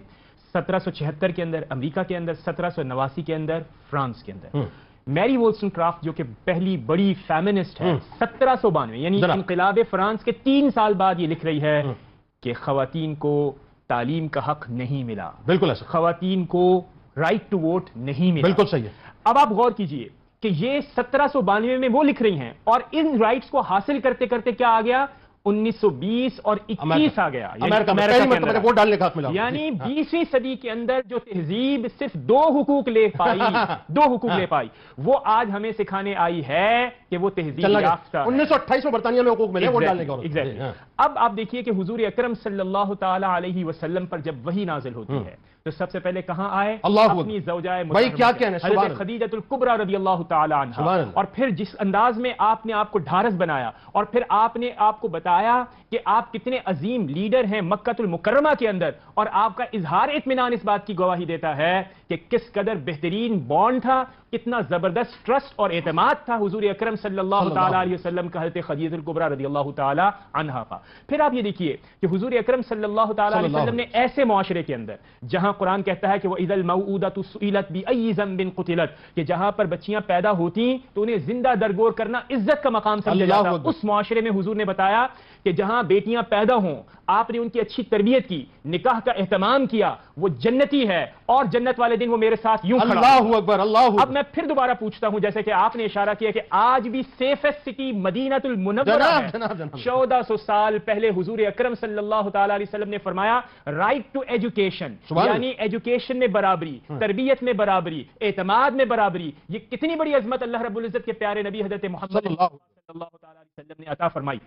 1776 کے اندر امریکہ کے اندر, 1789 کے اندر فرانس کے اندر. میری وولسٹن کرافٹ جو کہ پہلی بڑی فیمنسٹ ہے 1792 یعنی انقلاب فرانس کے 3 سال بعد یہ لکھ رہی ہے کہ خواتین کو تعلیم کا حق نہیں ملا. بالکل ایسا. خواتین کو رائٹ ٹو ووٹ نہیں ملا. بالکل صحیح ہے. اب آپ غور کیجئے کہ یہ 1792 میں وہ لکھ رہی ہیں اور ان رائٹس کو حاصل کرتے کرتے کیا آ گیا, 1920 اور 21 آ گیا, یعنی 20ویں صدی کے اندر جو تہذیب صرف 2 حقوق لے پائی وہ آج ہمیں سکھانے آئی ہے کہ وہ تہذیب یافتہ 1928 میں برطانیہ میں حقوق ملے, وہ ڈالنے کا. اب آپ دیکھیے کہ حضور اکرم صلی اللہ تعالی علیہ وسلم پر جب وحی نازل ہوتی ہے تو سب سے پہلے کہاں آئے, اپنی زوجہ محترمہ خدیجہ الکبریٰ رضی اللہ تعالی عنہا, اور پھر جس انداز میں آپ نے آپ کو ڈھارس بنایا اور پھر آپ نے آپ کو بتایا کہ آپ کتنے عظیم لیڈر ہیں مکہ المکرمہ کے اندر, اور آپ کا اظہار اطمینان اس بات کی گواہی دیتا ہے کہ کس قدر بہترین بانڈ تھا, کتنا زبردست ٹرسٹ اور اعتماد تھا حضور اکرم صلی اللہ تعالی علیہ وسلم کا حضرت خدیجہ الکبریٰ رضی اللہ تعالی عنہا کا. پھر آپ یہ دیکھیے کہ حضور اکرم صلی اللہ تعالی علیہ وسلم نے ایسے معاشرے کے اندر جہاں قرآن کہتا ہے کہ وَإِذَا الْمَوْءُودَةُ سُئِلَتْ بِأَيِّ ذَنبٍ قُتِلَتْ, کہ جہاں پر بچیاں پیدا ہوتی تو انہیں زندہ درگور کرنا عزت کا مقام سمجھا جاتا, اس معاشرے میں حضور نے بتایا کہ جہاں بیٹیاں پیدا ہوں آپ نے ان کی اچھی تربیت کی, نکاح کا اہتمام کیا, وہ جنتی ہے اور جنت والے دن وہ میرے ساتھ یوں کھڑا. اللہ اکبر, اللہ اکبر. اب میں پھر دوبارہ پوچھتا ہوں, جیسے کہ آپ نے اشارہ کیا کہ آج بھی سیفسٹ سٹی مدینہ المنورہ ہے. 1400 سال پہلے حضور اکرم صلی اللہ تعالی علیہ وسلم نے فرمایا رائٹ ٹو ایجوکیشن, یعنی ایجوکیشن میں برابری, تربیت میں برابری, اعتماد میں برابری. یہ کتنی بڑی عظمت اللہ رب العزت کے پیارے نبی حضرت محمد صلی اللہ تعالی علیہ وسلم نے عطا فرمائی.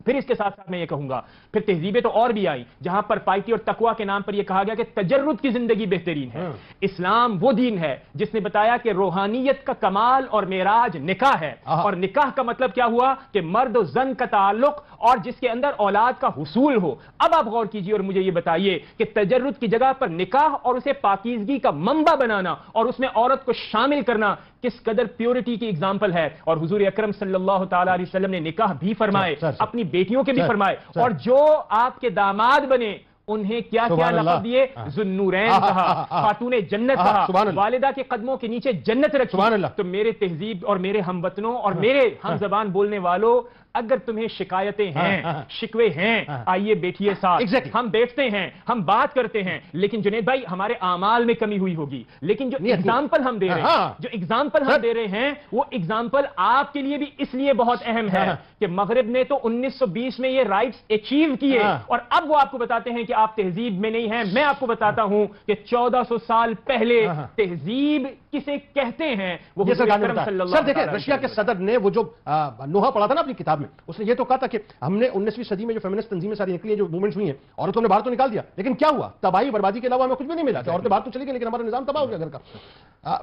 پھر اس کے ساتھ ساتھ میں یہ کہوں گا پھر تہذیبیں تو اور بھی آئی جہاں پر پائٹی اور تقوی کے نام پر یہ کہا گیا کہ تجرد کی زندگی بہترین ہے. اسلام وہ دین ہے جس نے بتایا کہ روحانیت کا کمال اور معراج نکاح ہے, اور نکاح کا مطلب کیا ہوا کہ مرد و زن کا تعلق اور جس کے اندر اولاد کا حصول ہو. اب آپ غور کیجئے اور مجھے یہ بتائیے کہ تجرد کی جگہ پر نکاح اور اسے پاکیزگی کا منبع بنانا اور اس میں عورت کو شامل کرنا کس قدر پیورٹی کی اگزامپل ہے. اور حضور اکرم صلی اللہ تعالی علیہ وسلم نے نکاح بھی فرمائے, اپنی بیٹیوں کے بھی فرمائے, اور جو آپ کے داماد بنے انہیں کیا کیا لقب دیے, ذوالنورین کہا, خاتون جنت کہا, والدہ کے قدموں کے نیچے جنت رکھی. تو میرے تہذیب اور میرے ہم وطنوں اور میرے ہم زبان بولنے والوں, اگر تمہیں شکایتیں ہیں, شکوے ہیں, آئیے بیٹھیے ساتھ, ہم بیٹھتے ہیں, ہم بات کرتے ہیں, لیکن جنید بھائی ہمارے اعمال میں کمی ہوئی ہوگی, لیکن جو ایگزامپل ہم دے رہے ہیں, وہ ایگزامپل آپ کے لیے بھی اس لیے بہت اہم ہے کہ مغرب نے تو 1920 میں یہ رائٹس اچیو کیے, اور اب وہ آپ کو بتاتے ہیں کہ آپ تہذیب میں نہیں ہیں. میں آپ کو بتاتا ہوں کہ 1400 سال پہلے تہذیب کسے کہتے ہیں وہ حضور اکرم صلی اللہ علیہ وسلم. دیکھیں رشیا کے صدر نے وہ جو نوحہ پڑھا تھا نا اپنی کتاب میں, اس نے یہ تو کہا تھا کہ ہم نے 19ویں صدی میں جو فیمنسٹ تنظیمیں ساری نکلی ہیں, جو موومنٹس ہوئی ہیں, عورتوں نے باہر تو نکال دیا, لیکن کیا ہوا, تباہی بربادی کے علاوہ ہمیں کچھ بھی نہیں ملا. عورتیں باہر تو چلی گئی لیکن ہمارا نظام تباہ ہو گیا گھر کا.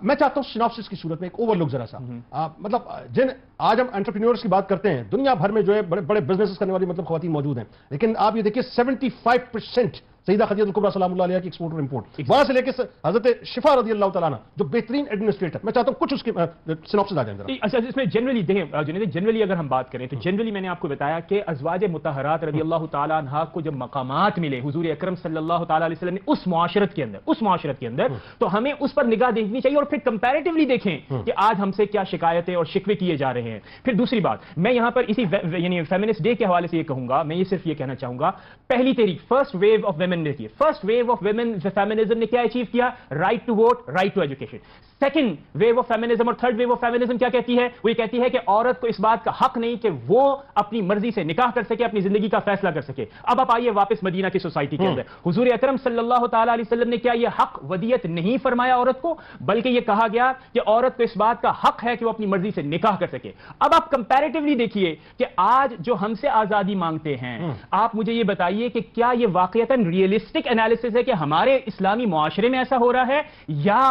میں چاہتا ہوں سیناپسس کی صورت میں ایک اوور لک ذرا سا, مطلب جن آج ہم انٹرپرینیورس کی بات کرتے ہیں, دنیا بھر میں جو ہے بڑے بڑے بزنس کرنے والی مطلب خواتین موجود ہیں, لیکن آپ یہ دیکھیے 75% سیدہ خدیجہ الکبریٰ سلام اللہ علیہ کی ایکسپورٹ اور امپورٹ، وہاں سے لے کے حضرت شفا رضی اللہ تعالیٰ عنہ جو بہترین ایڈمنسٹریٹر، میں چاہتا ہوں کچھ اس کی سینوپسس آ جائیں ذرا۔ اچھا، اس میں جنرلی دیکھیں جنید، جنرلی اگر ہم بات کریں تو جنرلی میں نے آپ کو بتایا کہ ازواج مطہرات رضی اللہ تعالیٰ عنہ کو جب مقامات ملے حضور اکرم صلی اللہ تعالیٰ علیہ وسلم نے اس معاشرت کے اندر تو ہمیں اس پر نگاہ دیکھنی چاہیے اور پھر کمپیریٹیولی دیکھیں کہ آج ہم سے کیا شکایتیں اور شکوے کیے جا رہے ہیں۔ پھر دوسری بات میں یہاں پر اسی یعنی فیمنسٹ ڈے کے حوالے سے یہ کہوں گا، میں یہ صرف یہ کہنا چاہوں گا، پہلی تحریک فرسٹ ویو آف ویمن نے کی، first wave of women feminism نے کیا اچیو کیا؟ Right to vote, right to education. Second wave of feminism اور تھرڈ ویو آف فیمنزم کیا کہتی ہے؟ وہ یہ کہتی ہے کہ عورت کو اس بات کا حق نہیں کہ وہ اپنی مرضی سے نکاح کر سکے، اپنی زندگی کا فیصلہ کر سکے۔ اب آپ آئیے واپس مدینہ کی سوسائٹی کے اندر، حضور اکرم صلی اللہ تعالیٰ علیہ وسلم نے کیا یہ حق ودیت نہیں فرمایا عورت کو، بلکہ یہ کہا گیا کہ عورت کو اس بات کا حق ہے کہ وہ اپنی مرضی سے نکاح کر سکے۔ اب آپ کمپیریٹیولی دیکھیے کہ آج جو ہم سے آزادی مانگتے ہیں، آپ مجھے یہ بتائیے کہ کیا یہ واقعتاً ریئلسٹک انالیسس ہے کہ ہمارے اسلامی معاشرے میں ایسا ہو رہا ہے، یا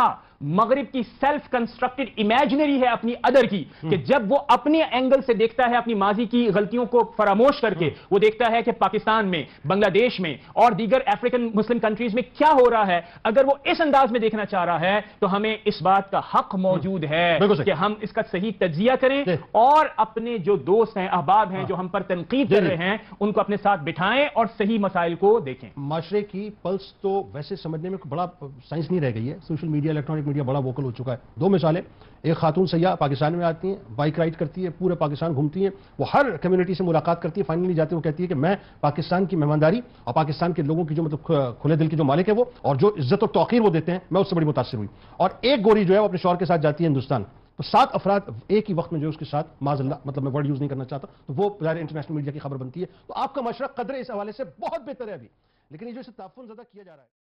مغرب کی سیلف کنسٹرکٹڈ امیجنری ہے اپنی ادر کی، کہ جب وہ اپنے اینگل سے دیکھتا ہے اپنی ماضی کی غلطیوں کو فراموش کر کے، وہ دیکھتا ہے کہ پاکستان میں، بنگلہ دیش میں اور دیگر افریقن مسلم کنٹریز میں کیا ہو رہا ہے، اگر وہ اس انداز میں دیکھنا چاہ رہا ہے تو ہمیں اس بات کا حق موجود ہے کہ ہم اس کا صحیح تجزیہ کریں اور اپنے جو دوست ہیں، احباب ہیں جو ہم پر تنقید کر رہے ہیں، ان کو اپنے ساتھ بٹھائیں اور صحیح مسائل کو دیکھیں۔ معاشرے کی پلس تو ویسے سمجھنے میں بڑا سائنس نہیں رہ گئی ہے، سوشل میڈیا، الیکٹرانک میڈیا بڑا ووکل ہو چکا ہے۔ دو مثالیں، ایک خاتون سیاح پاکستان میں آتی ہیں، بائک رائڈ کرتی ہے، پورے پاکستان گھومتی ہیں، وہ ہر کمیونٹی سے ملاقات کرتی ہے، فائنلی جاتے وہ کہتی ہے کہ میں پاکستان کی مہمانداری اور پاکستان کے لوگوں کی جو مطلب کھلے دل کی جو مالک ہے وہ، اور جو عزت اور توقیر وہ دیتے ہیں، میں اس سے بڑی متاثر ہوئی۔ اور ایک گوری جو ہے وہ اپنے شوہر کے ساتھ جاتی ہے ہندوستان، تو 7 افراد ایک ہی وقت میں جو اس کے ساتھ، معاذ اللہ مطلب میں ورڈ یوز نہیں کرنا چاہتا، تو وہ ظاہر انٹرنیشنل میڈیا کی خبر بنتی ہے۔ تو آپ کا معاشرہ قدر اس حوالے سے بہت بہتر ہے ابھی، لیکن یہ جو اسے تعفن زیادہ کیا جا رہا ہے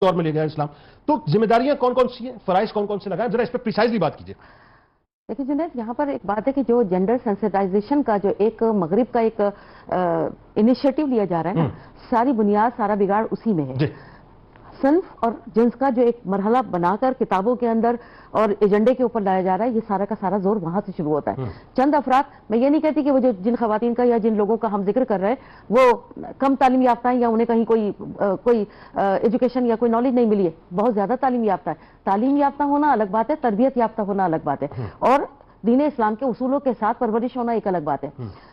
طور میں لے گیا اسلام، تو ذمہ داریاں کون کون سی ہیں، فرائض کون کون سے لگائیں، ذرا اس پہ پریسائزلی بات کیجیے۔ دیکھیں جنید، یہاں پر ایک بات ہے کہ جو جینڈر سینسٹائزیشن کا جو ایک مغرب کا ایک انیشیٹو لیا جا رہا ہے نا، ساری بنیاد، سارا بگاڑ اسی میں ہے۔ صنف اور جنس کا جو ایک مرحلہ بنا کر کتابوں کے اندر اور ایجنڈے کے اوپر لایا جا رہا ہے، یہ سارا کا سارا زور وہاں سے شروع ہوتا ہے۔ چند افراد، میں یہ نہیں کہتی کہ وہ جو جن خواتین کا یا جن لوگوں کا ہم ذکر کر رہے ہیں وہ کم تعلیم یافتہ ہیں یا انہیں کہیں کوئی ایجوکیشن یا کوئی نالج نہیں ملی ہے، بہت زیادہ تعلیم یافتہ ہے۔ تعلیم یافتہ ہونا الگ بات ہے، تربیت یافتہ ہونا الگ بات ہے، اور دین اسلام کے اصولوں کے ساتھ پرورش ہونا ایک الگ بات ہے۔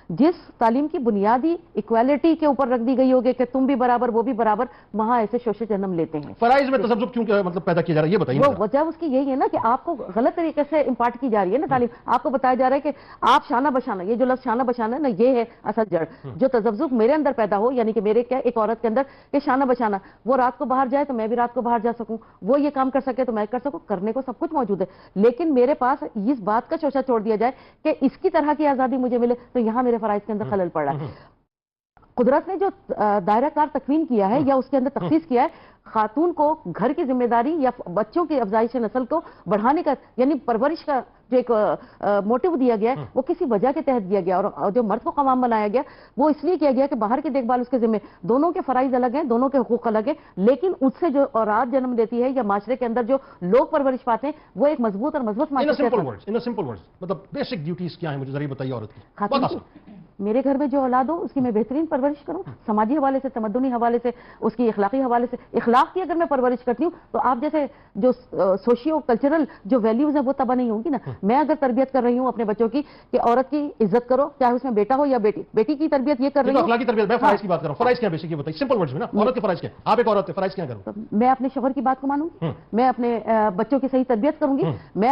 جس تعلیم کی بنیادی ایکویلٹی کے اوپر رکھ دی گئی ہوگی کہ تم بھی برابر وہ بھی برابر، وہاں ایسے شوشے جنم لیتے ہیں۔ فرائض میں تذبذب کیوں مطلب پیدا کیا جا رہا ہے یہ بتائیے۔ وہ وجہ اس کی یہی ہے نا کہ آپ کو غلط طریقے سے امپارٹ کی جا رہی ہے نا تعلیم، آپ کو بتایا جا رہا ہے کہ آپ شانہ بشانہ، یہ جو لفظ شانہ بشانہ ہے نا، یہ ہے اصل جڑ۔ جو تذبذب میرے اندر پیدا ہو، یعنی کہ میرے کیا ایک عورت کے اندر کہ شانہ بشانہ، وہ رات کو باہر جائے تو میں بھی رات کو باہر جا سکوں، وہ یہ کام کر سکے تو میں کر سکوں، کرنے کو سب کچھ موجود ہے، لیکن میرے پاس اس بات کا شوشہ چھوڑ دیا جائے کہ اس کی طرح کی آزادی مجھے ملے، تو یہاں میرے فرائض کے اندر خلل پڑ رہا ہے۔ قدرت نے جو دائرہ کار تکوین کیا ہے یا اس کے اندر تخصیص کیا ہے، خاتون کو گھر کی ذمہ داری یا بچوں کی افزائش نسل کو بڑھانے کا، یعنی پرورش کا جو ایک موٹیو دیا گیا ہے، وہ کسی وجہ کے تحت دیا گیا، اور جو مرد کو قوام بنایا گیا وہ اس لیے کیا گیا کہ باہر کی دیکھ بھال اس کے ذمہ، دونوں کے فرائض الگ ہیں، دونوں کے حقوق الگ ہیں، لیکن اس سے جو اولاد جنم دیتی ہے یا معاشرے کے اندر جو لوگ پرورش پاتے ہیں وہ ایک مضبوط اور مضبوط سمپل مطلب بیسک ڈیوٹیز کیا ہیں مجھے ذرا بتائیے عورت کی۔ خاتون میرے گھر میں جو اولاد ہو اس کی میں بہترین پرورش کروں، سماجی حوالے سے، تمدنی حوالے سے، اس کی اخلاقی حوالے سے۔ اخلاق کی اگر میں پرورش کرتی ہوں تو آپ جیسے جو سوشیو کلچرل جو ویلیوز ہیں وہ تباہ نہیں ہوں گی نا۔ میں اگر تربیت کر رہی ہوں اپنے بچوں کی کہ عورت کی عزت کرو، چاہے اس میں بیٹا ہو یا بیٹی، بیٹی کی تربیت یہ کر رہی ہوں، اخلاقی تربیت، میں فرائض کی بات کر رہا ہوں، فرائض کیا بیسک یہ بتائیے سمپل ورڈز میں نا، عورت کے فرائض کیا، آپ ایک عورت ہے، فرائض کیا کروں؟ میں اپنے شوہر کی بات کو مانوں گی، میں اپنے بچوں کی صحیح تربیت کروں گی، میں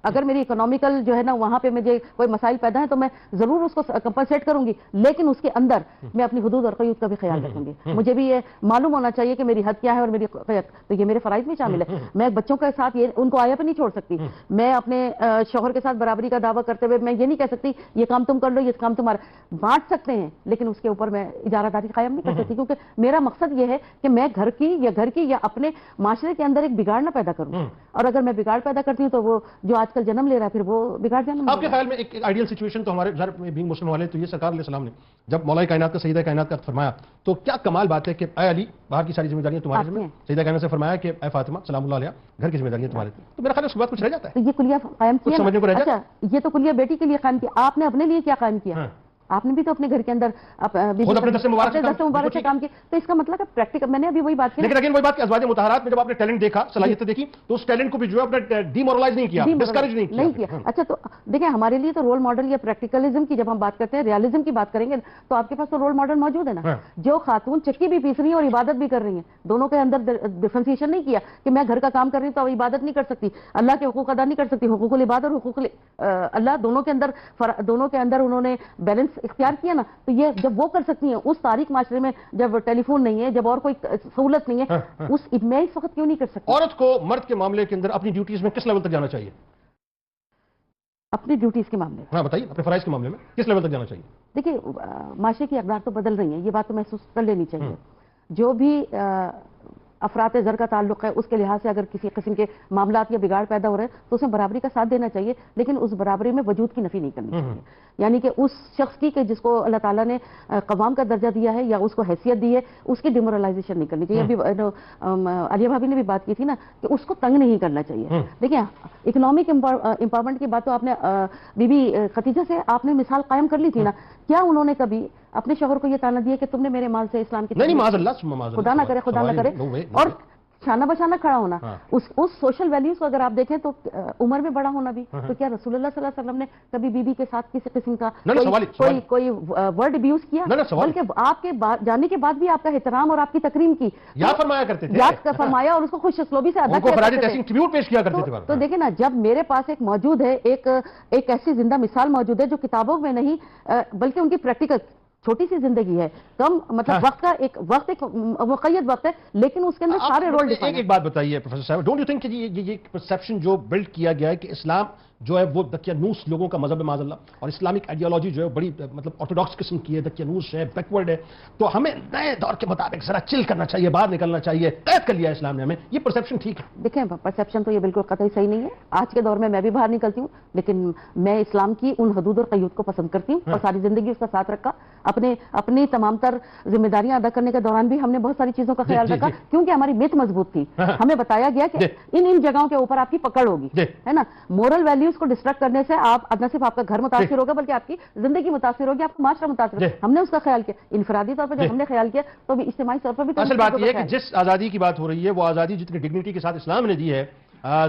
اگر میری اکنامیکل جو ہے نا وہاں پہ مجھے کوئی مسائل پیدا ہیں تو میں ضرور اس کو کمپنسیٹ کروں گی، لیکن اس کے اندر میں اپنی حدود اور قیود کا بھی خیال رکھوں گی۔ مجھے بھی یہ معلوم ہونا چاہیے کہ میری حد کیا ہے اور میری قیود، تو یہ میرے فرائض میں شامل ہے۔ میں بچوں کے ساتھ یہ ان کو آیا پہ نہیں چھوڑ سکتی، میں اپنے شوہر کے ساتھ برابری کا دعویٰ کرتے ہوئے میں یہ نہیں کہہ سکتی یہ کام تم کر لو، یہ کام تمہارا، بانٹ سکتے ہیں لیکن اس کے اوپر میں اجارہ داری قائم نہیں کر سکتی، کیونکہ میرا مقصد یہ ہے کہ میں گھر کی یا اپنے معاشرے کے اندر ایک بگاڑ نہ پیدا کروں، اور اگر میں بگاڑ پیدا کرتی ہوں تو وہ جو آج کل جنم لے رہا ہے پھر وہ بگاڑ جنم۔ آپ کے خیال میں ایک آئیڈیل سچویشن تو ہمارے گھر میں بینگ مسلم والے تو یہ سرکار علیہ السلام نے جب مولا کائنات کا سیدہ کائنات کا فرمایا تو کیا کمال بات ہے کہ اے علی باہر کی ساری ذمہ داریاں تمہارے ذمہ، سیدہ کائنات سے فرمایا کہ اے فاطمہ سلام اللہ علیہ گھر کی ذمہ داریاں تمہارے، تو میرا خیال ہے اس کے بعد کچھ رہ جاتا ہے، یہ کلیہ قائم کیا، سمجھنے کو رہ جاتا اچھا یہ تو کلیہ بیٹی کے لیے قائم کیا، آپ نے اپنے لیے کیا قائم کیا؟ آپ نے بھی تو اپنے گھر کے اندر خود اپنے دست مبارک سے کام کیا. تو اس کا مطلب ہے پریکٹیکل, میں نے ابھی وہی بات کی, لیکن اگین وہی بات کہ ازواج مطہرات میں جب آپ نے ٹیلنٹ دیکھا, صلاحیتیں دیکھی, تو اس ٹیلنٹ کو بھی جو ہے اپنا ڈیمورلائز نہیں کیا, ڈسکریج نہیں کیا. اچھا تو دیکھیں ہمارے لیے تو رول ماڈل یا پریکٹیکلزم کی جب ہم بات کرتے ہیں, ریالزم کی بات کریں گے, تو آپ کے پاس تو رول ماڈل موجود ہے نا. جو خاتون چکی بھی پیس رہی ہیں اور عبادت بھی کر رہی ہیں, دونوں کے اندر ڈفرینسیشن نہیں کیا کہ میں گھر کا کام کر رہی ہوں تو عبادت نہیں کر سکتی, اللہ کے حقوق ادا نہیں کر سکتی. حقوق العباد اور حقوق اللہ دونوں کے اندر انہوں نے بیلنس اختیار کیا نا. تو یہ جب وہ کر سکتی ہیں اس تاریخ معاشرے میں, جب ٹیلی فون نہیں ہے, جب اور کوئی سہولت نہیں ہے, میں اس وقت کیوں نہیں کر سکتی؟ عورت کو مرد کے معاملے کے اندر اپنی ڈیوٹیز میں کس لیول تک جانا چاہیے؟ اپنی ڈیوٹیز کے معاملے میں, ہاں بتائیے, اپنے فرائض کے معاملے میں کس لیول تک جانا چاہیے؟ دیکھیے معاشرے کی اقدار تو بدل رہی ہیں, یہ بات تو محسوس کر لینی چاہیے. جو بھی افراط زر کا تعلق ہے اس کے لحاظ سے اگر کسی قسم کے معاملات یا بگاڑ پیدا ہو رہے ہیں تو اسے برابری کا ساتھ دینا چاہیے, لیکن اس برابری میں وجود کی نفی نہیں کرنی چاہیے. یعنی کہ اس شخص کی کہ جس کو اللہ تعالیٰ نے قوام کا درجہ دیا ہے یا اس کو حیثیت دی ہے, اس کی ڈیمورلائزیشن نہیں کرنی چاہیے. ابھی عالیہ بھابی نے بھی بات کی تھی نا کہ اس کو تنگ نہیں کرنا چاہیے. دیکھیں اکنامک امپاورمنٹ کی بات تو آپ نے بی بی خدیجہ سے آپ نے مثال قائم کر لی تھی نا. کیا انہوں نے کبھی اپنے شوہر کو یہ تانا دیا کہ تم نے میرے مال سے اسلام کی خدا نہ کرے اور شانہ بشانہ کھڑا ہونا, اس سوشل ویلیوز کو اگر آپ دیکھیں تو عمر میں بڑا ہونا بھی, تو کیا رسول اللہ صلی اللہ علیہ وسلم نے کبھی بی بی کے ساتھ کسی قسم کا کوئی ورڈ ابیوز کیا؟ بلکہ آپ کے جانے کے بعد بھی آپ کا احترام اور آپ کی تکریم کی یاد فرمایا کرتے تھے, یاد فرمایا, اور اس کو خوش اسلوبی سے ادا کیا کرتے تھے. تو دیکھیں نا, جب میرے پاس ایک موجود ہے, ایک ایسی زندہ مثال موجود ہے جو کتابوں میں نہیں بلکہ ان کی پریکٹیکل چھوٹی سی زندگی ہے, کم مطلب وقت کا ایک مقید وقت ہے, لیکن اس کے اندر سارے رول ڈیفائن ہیں. ایک بات بتائیے پروفیسر صاحب, ڈونٹ یو تھنک کہ یہ پرسیپشن جو بلڈ کیا گیا ہے کہ اسلام جو ہے وہ دقیانوس لوگوں کا مذہب ہے معاذ اللہ, اور اسلامک آئیڈیالوجی جو ہے بڑی مطلب آرتھوڈاکس قسم کی ہے, دقیانوس ہے, بیکورڈ ہے, تو ہمیں نئے دور کے مطابق ذرا چل کرنا چاہیے, باہر نکلنا چاہیے, قید کر لیا اسلام نے ہمیں, یہ پرسیپشن ٹھیک ہے؟ دیکھیں پرسیپشن تو یہ بالکل قطعی صحیح نہیں ہے. آج کے دور میں بھی باہر نکلتی ہوں, لیکن میں اسلام کی ان حدود اور قیود کو پسند کرتی ہوں, اور ساری زندگی اس کا ساتھ رکھا. اپنی تمام تر ذمہ داریاں ادا کرنے کے دوران بھی ہم نے بہت ساری چیزوں کا خیال رکھا, کیونکہ ہماری میت مضبوط تھی. ہمیں بتایا گیا کہ ان جگہوں کے اوپر آپ کی پکڑ ہوگی, ہے نا. مورل ویلیوز کو ڈسٹرکٹ کرنے سے آپ نہ صرف آپ کا گھر متاثر ہوگا بلکہ آپ کی زندگی متاثر ہوگی, آپ کا معاشرہ متاثر ہوگا. ہم نے اس کا خیال کیا انفرادی طور پر, جب ہم نے خیال کیا تو اجتماعی طور پر بھی. اصل بات یہ ہے کہ جس آزادی کی بات ہو رہی ہے وہ آزادی جتنی ڈگنیٹی کے ساتھ اسلام نے دی ہے,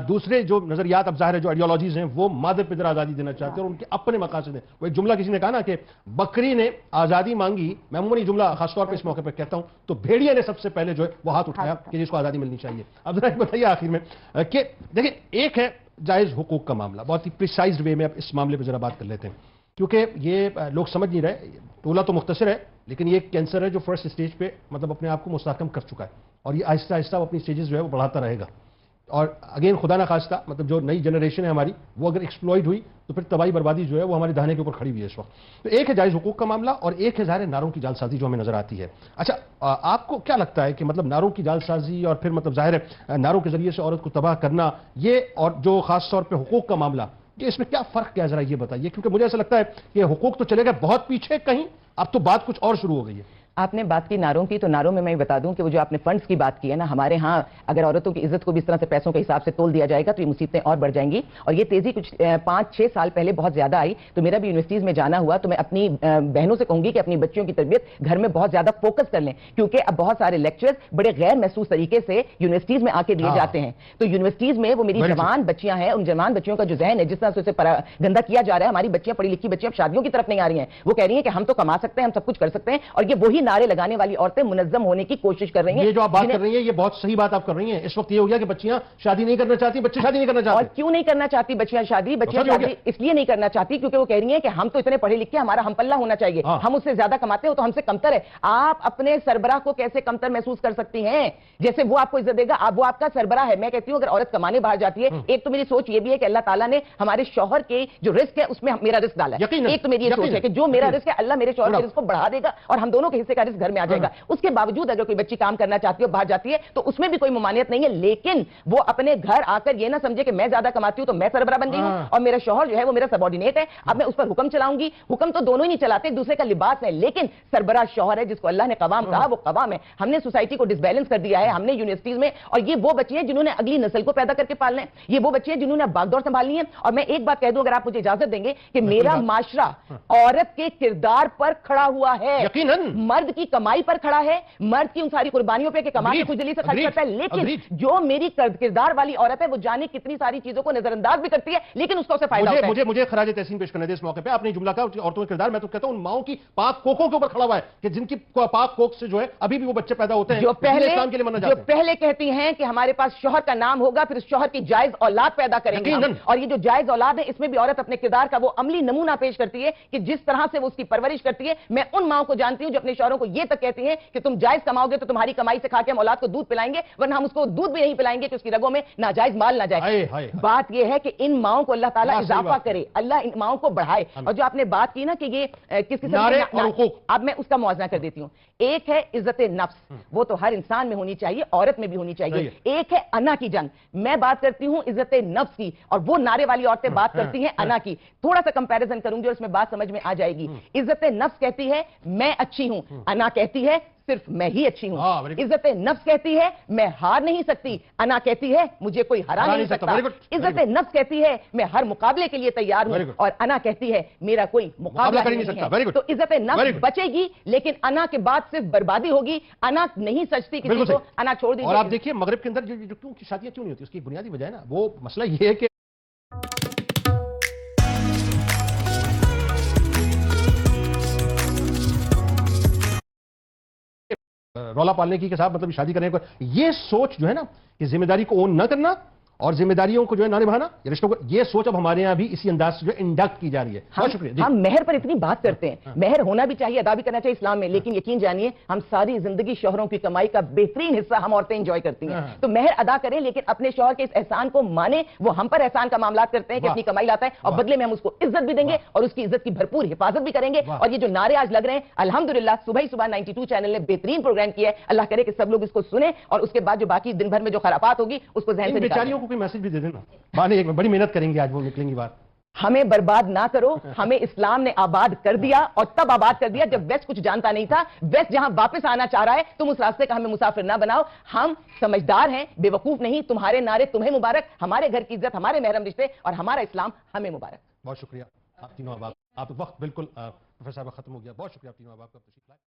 دوسرے جو نظریات اب ظاہر ہے جو آئیڈیالوجیز ہیں وہ مادر پدر آزادی دینا چاہتے ہیں اور ان کے اپنے مقاصد ہیں. وہ ایک جملہ کسی نے کہا نا کہ بکری نے آزادی مانگی, میں عموماً جملہ خاص طور پہ اس موقع پہ کہتا ہوں, تو بھیڑیا نے سب سے پہلے جو ہے وہ ہاتھ اٹھایا کہ جس کو آزادی ملنی چاہیے. اب ذرا بتائیے آخر میں کہ دیکھیں, ایک ہے جائز حقوق کا معاملہ, بہت ہی پریسائزڈ وے میں اب اس معاملے پہ ذرا بات کر لیتے ہیں, کیونکہ یہ لوگ سمجھ نہیں رہے. ٹولہ تو مختصر ہے لیکن یہ کینسر ہے جو فرسٹ سٹیج پہ مطلب اپنے آپ کو مستحکم کر چکا ہے, اور یہ آہستہ آہستہ اپنی سٹیجز جو ہے وہ بڑھاتا رہے گا. اور اگین خدا نہ خواستہ مطلب جو نئی جنریشن ہے ہماری, وہ اگر ایکسپلوئڈ ہوئی تو پھر تباہی بربادی جو ہے وہ ہمارے دہانے کے اوپر کھڑی ہوئی ہے اس وقت. تو ایک ہے جائز حقوق کا معاملہ, اور ایک ہے ظاہر ناروں کی جال سازی جو ہمیں نظر آتی ہے. اچھا آپ کو کیا لگتا ہے کہ مطلب ناروں کی جال سازی اور پھر مطلب ظاہر ہے ناروں کے ذریعے سے عورت کو تباہ کرنا, یہ اور جو خاص طور پہ حقوق کا معاملہ, یہ اس میں کیا فرق کیا, ذرا یہ بتائیے, کیونکہ مجھے ایسا لگتا ہے کہ حقوق تو چلے گئے بہت پیچھے کہیں, اب تو بات کچھ اور شروع ہو گئی ہے. آپ نے بات کی ناروں کی, تو ناروں میں بتا دوں کہ وہ جو آپ نے فنڈز کی بات کی ہے نا, ہمارے ہاں اگر عورتوں کی عزت کو بھی اس طرح سے پیسوں کے حساب سے تول دیا جائے گا تو یہ مصیبتیں اور بڑھ جائیں گی. اور یہ تیزی کچھ 5-6 سال پہلے بہت زیادہ آئی, تو میرا بھی یونیورسٹیز میں جانا ہوا, تو میں اپنی بہنوں سے کہوں گی کہ اپنی بچیوں کی تربیت گھر میں بہت زیادہ فوکس کر لیں, کیونکہ اب بہت سارے لیکچرز بڑے غیر محسوس طریقے سے یونیورسٹیز میں آ کے دیے جاتے ہیں. تو یونیورسٹیز میں وہ میری جوان بچیاں ہیں, ان جوان بچیوں کا جو ذہن ہے جس طرح سے اسے گندا کیا جا رہا ہے, ہماری بچیاں پڑھی لکھی بچیاں اب شادیوں کی طرف نہیں آ رہی ہیں, وہ کہہ رہی ہیں کہ ہم تو کما سکتے ہیں, ہم سب کچھ کر سکتے ہیں, اور یہ وہی نعرے لگانے والی عورتیں منظم ہونے کی کوشش کر رہی ہیں. یہ جو آپ بات کر رہی ہیں یہ بہت صحیح بات آپ کر رہی ہیں. اس وقت یہ ہو گیا کہ بچیاں شادی نہیں کرنا چاہتی, بچے شادی نہیں کرنا چاہتے. اور کیوں نہیں کرنا چاہتی بچیاں شادی اس لیے نہیں کرنا چاہتی کیونکہ وہ کہہ رہی ہیں کہ ہم تو اتنے پڑھے لکھے, ہمارا ہم پلہ ہونا چاہیے, ہم اس سے زیادہ کماتے ہیں تو ہم سے کمتر ہے. آپ اپنے سربراہ کو کیسے کمتر محسوس کر سکتی ہیں جیسے وہ آپ کو عزت دے گا؟ وہ آپ کا سربراہ ہے. میں کہتی ہوں اگر عورت کمانے باہر جاتی ہے, ایک تو میری سوچ یہ بھی ہے کہ اللہ تعالیٰ نے ہمارے شوہر کے جو رزق ہے اس میں میرا رزق ڈالا ہے. ایک تو میری یہ سوچ ہے کہ جو میرا رزق ہے اللہ میرے شوہر کے رزق کو بڑھا دے گا اور ہم دونوں کے حصے پیسے کا رزق گھر میں آ جائے گا. اس کے باوجود اگر کوئی بچی کام کرنا چاہتی ہے باہر جاتی ہے تو اس میں بھی کوئی ممانعت نہیں ہے, لیکن وہ اپنے گھر آ کر یہ نہ سمجھے کہ میں زیادہ کماتی ہوں تو میں سربراہ بن گئی ہوں اور میرا شوہر جو ہے وہ میرا سبارڈینیٹ ہے, اب میں اس پر حکم چلاؤں گی. حکم تو دونوں ہی نہیں چلاتے, ایک دوسرے کا لباس ہے, لیکن سربراہ شوہر ہے جس کو اللہ نے قوام کہا, وہ قوام ہے. ہم نے سوسائٹی کو ڈسبیلنس کر دیا ہے, ہم نے یونیورسٹیز میں, اور یہ وہ بچے ہیں جنہوں نے اگلی نسل کو پیدا کر کے پالنا ہے, یہ وہ بچے ہیں جنہوں نے باغ دور سنبھالنی ہے. اور میں ایک بات کہہ دوں, اگر آپ مجھے اجازت دیں گے, کہ میرا معاشرہ عورت کے کردار پر کھڑا ہوا ہے, مرد کی کمائی پر کھڑا ہے, مرد کی ان ساری قربانیوں پہ کہ کما کے خوش دلی سے خرچ کرتا ہے, لیکن جو میری کردار والی عورت ہے وہ جانے کتنی ساری چیزوں کو نظر انداز بھی کرتی ہے, لیکن اس کو اسے فائدہ ہوتا ہے. مجھے خراج تحسین پیش کرنے دے اس موقع پہ. آپ نے جملہ کہا عورتوں کا کردار, میں تو کہتا ہوں ان ماؤں کی پاک کوکوں کے اوپر کھڑا ہوا ہے کہ جن کی پاک کوک سے جو ہے ابھی بھی وہ بچے پیدا ہوتے ہیں جو پہلے کہتی ہیں کہ ہمارے پاس شوہر کا نام ہوگا, پھر اس شوہر کی جائز اولاد پیدا کریں گے, اور یہ جو جائز اولاد ہے اس میں بھی عورت اپنے کردار کا وہ عملی نمونہ پیش کرتی ہے کہ جس طرح سے وہ اس کی پرورش کرتی ہے. میں ان ماؤں کو جانتی ہوں جو اپنے شوہروں کو یہ تک کہتی ہیں کہ تم جائز کماؤ گے تو تمہاری کمائی سے کھا کے ہم اولاد کو دودھ پلائیں گے, ورنہ ہم اس کو دودھ بھی نہیں پلائیں گے کہ اس کی رگوں میں ناجائز مال نہ جائے. بات یہ ہے کہ ان ماؤں کو اللہ تعالیٰ اضافہ کرے, اللہ ان ماؤں کو بڑھائے. اور جو آپ نے بات کی نا کہ یہ کس قسم کی, اب میں اس کا موازنہ کر دیتی ہوں. ایک ہے عزت نفس, وہ تو ہر انسان میں ہونی چاہیے, عورت میں بھی ہونی چاہیے. ایک ہے انا کی جنگ, میں بات کرتی ہوں عزت نفس کی, اور وہ نعرے والی عورتیں بات کرتی ہیں انا کی. تھوڑا سا کمپیریزن کروں گی اور اس میں بات سمجھ میں آ جائے گی. عزت نفس کہتی ہے میں اچھی ہوں, انا کہتی ہے صرف میں ہی اچھی ہوں. عزت نفس کہتی ہے میں ہار نہیں سکتی, انا کہتی ہے مجھے کوئی ہرا نہیں سکتا. عزت نفس کہتی ہے میں ہر مقابلے کے لیے تیار ہوں, اور انا کہتی ہے میرا کوئی مقابلہ نہیں ہے. تو عزت نفس بچے گی, لیکن انا کے بعد صرف بربادی ہوگی. انا نہیں سچتی کسی کو, انا چھوڑ دیجیے. اور آپ دیکھیے مغرب کے اندر جو شادیاں کیوں نہیں ہوتی, اس کی بنیادی وجہ ہے نا, وہ مسئلہ یہ ہے کہ رولا پالنے کی کہ صاحب مطلب شادی کرنے کو, یہ سوچ جو ہے نا کہ ذمہ داری کو اون نہ کرنا اور ذمہ داریوں کو جو ہے نہ نبھانا, یہ رشتوں کو, یہ سوچ اب ہمارے یہاں بھی اسی انداز سے جو انڈکٹ کی جا رہی ہے. بہت شکریہ. ہم مہر پر اتنی بات کرتے ہیں, مہر ہونا بھی چاہیے, ادا بھی کرنا چاہیے اسلام میں, لیکن یقین جانیے ہم ساری زندگی شوہروں کی کمائی کا بہترین حصہ ہم عورتیں انجوائے کرتی ہیں. تو مہر ادا کریں, لیکن اپنے شوہر کے اس احسان کو مانیں. وہ ہم پر احسان کا معاملات کرتے ہیں کہ اپنی کمائی لاتا ہے, اور بدلے میں ہم اس کو عزت بھی دیں گے اور اس کی عزت کی بھرپور حفاظت بھی کریں گے. اور یہ جو نعرے آج لگ رہے ہیں, الحمدللہ صبح 92 چینل نے بہترین پروگرام کیا ہے. اللہ کرے کہ سب لوگ اس کو سنیں, اور اس کے بعد جو باقی دن بھر میں جو خرابات ہوگی اس کو ذہن سے بیچاریوں کو کوئی میسج بھی دے دینا. ایک بڑی محنت کریں گے, آج وہ نکلیں گی بات. ہمیں برباد نہ کرو, ہمیں اسلام نے آباد کر دیا, اور تب آباد کر دیا جب ویسٹ کچھ جانتا نہیں تھا. ویسٹ جہاں واپس آنا چاہ رہا ہے, تم اس راستے کا ہمیں مسافر نہ بناؤ. ہم سمجھدار ہیں, بے وقوف نہیں. تمہارے نعرے تمہیں مبارک, ہمارے گھر کی عزت, ہمارے محرم رشتے, اور ہمارا اسلام ہمیں مبارک. بہت شکریہ آپ تینوں احباب. آپ وقت بالکل پروفیسر صاحب ختم ہو گیا. بہت شکریہ آپ تینوں احباب کا تشریف لائے.